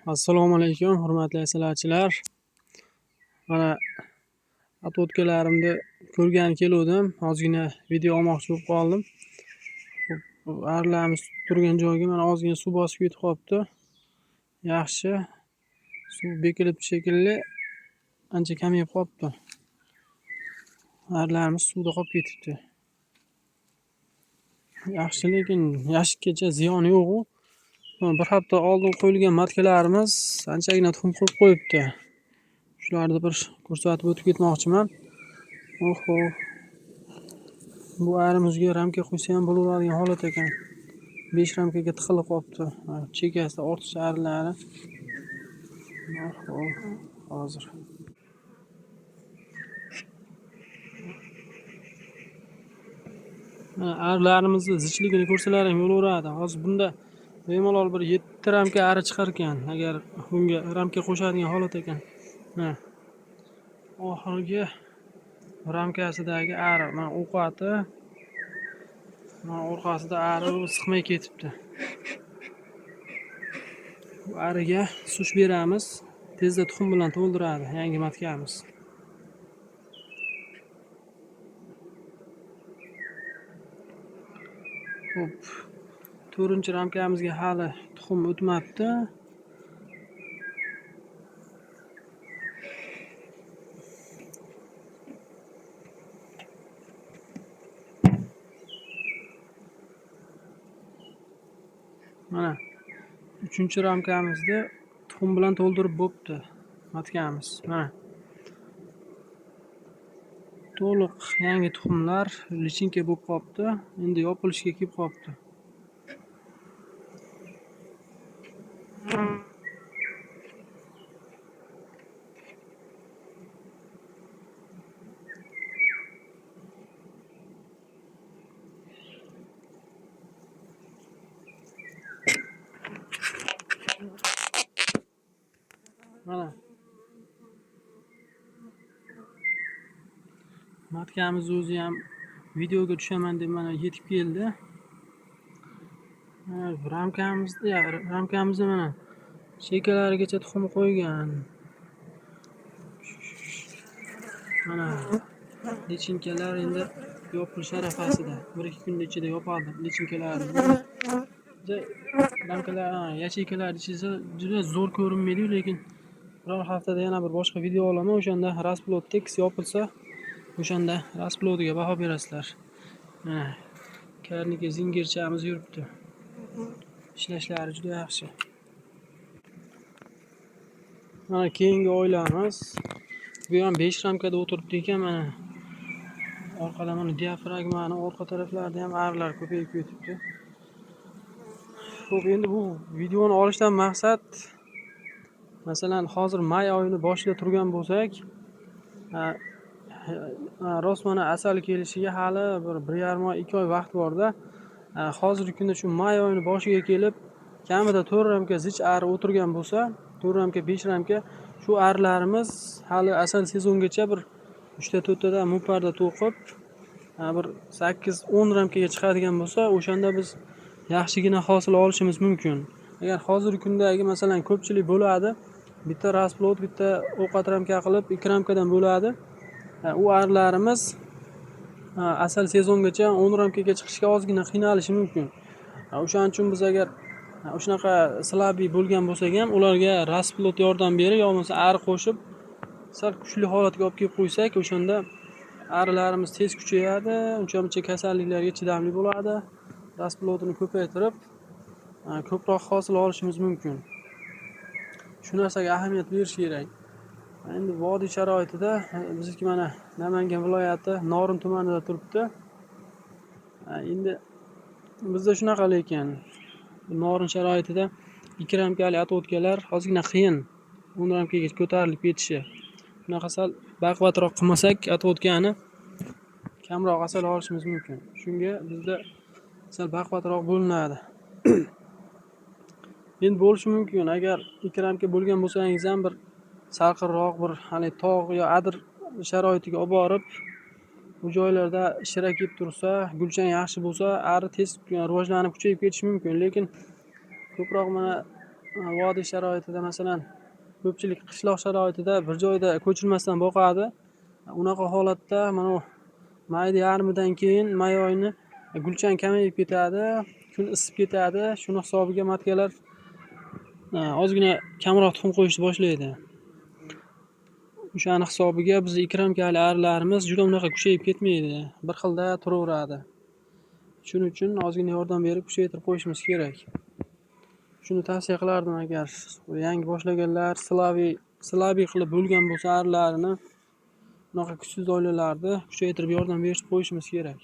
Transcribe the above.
Assalomu alaykum, hurmatli sizlarchilar. Mana atotgalarimni ko'rgani keldim. Ozgina video olmoqchi bo'lib qoldim. Arlarimiz turgan joyga mana ozgina suv bosib ketib qolibdi. Yaxshi. Suv bekilib shekilli ancha kamayib qolibdi. Arlarimiz suvda qolib ketibdi. Yaxshi, lekin yashikkacha ziyoni yo'q-ku. Bir hafta oldin qo'yilgan matkalarimiz anchagina tuxum qo'yib qo'yibdi. Shularni bir ko'rsatib o'tib ketmoqchiman. Oho. Bu arimizga ramka qo'ysa ham bo'laveradigan holat ekan. 5 ramkaga tiqilib qolibdi. Chekasida ortiqcha arilari. Oho. Hozir. Arilarimizni zichligini ko'rsalar ham bo'laveradi. Hozir bunda bemalol bir 7 ramka ari chiqar ekan, agar bunga ramka qo'shadigan holat ekan. Oxirgi ramkasidagi ari, mana ovqati, mana orqasida ari siqmay ketibdi. Bu ariga sush beramiz, tezda tuxum bilan to'ldiradi yangi matkamiz. Xo'p, 4-ramkamizga hali tuxum o'tmabdi. Mana 3-ramkamizda tuxum bilan to'ldirib bo'pti matkamiz. Mana to'liq yangi tuxumlar lichinka bo'lib qolibdi. Endi yopilishga kelib qolibdi. Mana matkamiz o'zi ham videoga tushaman deb mana yetib keldi. Ramkamizda mana chekalarigacha tuxum qo'ygan. Mana lichinkalar endi yopilish arafasida. 1-2 kun ichida yopadi lichinkalarni. Ramkalar, yacheykalar ichida juda zo'r ko'rinmaydi, lekin biror haftada yana bir boshqa video olaman. O'shanda rasplod tekis yopilsa, o'shanda rasplodiga baho berasizlar. Mana karnika zingirchamiz yuribdi. Ishlashlari juda yaxshi. Mana keyingi oilamiz. Bu ham 5 ramkada o'tiribdi ekan, mana orqalamani diafragmani orqa taraflarida ham arilar ko'payib ketibdi. Xo'p, endi bu videoni olishdan maqsad, masalan, hozir may oyini boshida turgan bo'lsak, rost mana asal kelishiga hali bir 1,5 oy, 2 oy vaqt borda. Hozirgi kunda shu may oyini boshiga kelib, kamida 4 ramka zich ari o'tirgan bo'lsa, 4 ramka, 5 ramka, shu arilarimiz hali asal sezongacha bir 3-4 ta muparda to'qib, bir 8-10 ramkaga chiqadigan bo'lsa, o'shanda biz yaxshigina hosil olishimiz mumkin. Agar hozirgi kundagi masalan ko'pchilik bo'ladi, bitta rasplod, bitta ovqat ramka qilib 2 ramkadan bo'ladi. U arilarimiz asal sezongacha 10 ramkaga chiqishga ozgina qiynalishi mumkin. O'shaning uchun biz agar shunaqa slabiy bo'lgan bo'lsak ham, ularga rasplod yordam berib, yo bo'lmasa ari qo'shib, sal kuchli holatga olib kelib qo'ysak, o'shanda arilarimiz tez kuchayadi, uncha-muncha kasalliklarga chidamli bo'ladi. Rasplodini ko'paytirib, ko'proq hosil olishimiz mumkin. Shu narsaga ahamiyat berish kerak. Endi vodiy sharoitida bizniki mana Namangan viloyati Norin tumanida turibdi. Endi bizda shunaqa, lekin Norin sharoitida 2 ramkali atotgalar ozgina qiyin 10 ramkaga ko'tarilib ketishi. Bunaqa sal baquvvatroq qilmasak, atotkani kamroq asal olishimiz mumkin. Shunga bizda sal baquvvatroq bo'linadi. Endi bo'lishi mumkin, agar 2 ramka bo'lgan bo'lsangiz ham bir salqinroq bir hali tog' yo adir sharoitiga olib borib, bu joylarda shira kelib tursa, gulchang yaxshi bo'lsa, ari tez rivojlanib kuchayib ketishi mumkin. Lekin ko'proq mana vodiy sharoitida masalan ko'pchilik qishloq sharoitida bir joyda ko'chirmasdan boqadi. Unaqa holatda mana bu mayda yarmidan keyin may oyini gulchan kamayib ketadi, kun isib ketadi. Shuni hisobiga matkalar ozgina kamroq tuxum qo'yishni boshlaydi. O'shani hisobiga biz ikramkali arilarimiz juda unaqa kuchayib ketmaydi. Bir xilda turaveradi. Shuning uchun ozgina yordam berib kuchaytirib qo'yishimiz kerak. Shuni tavsiya qilardim agar yangi boshlaganlar silaviy qilib bo'lgan bo'lsa arilarini, bunaqa kuchsiz oilalarni kuchaytirib yordam berib qo'yishimiz kerak.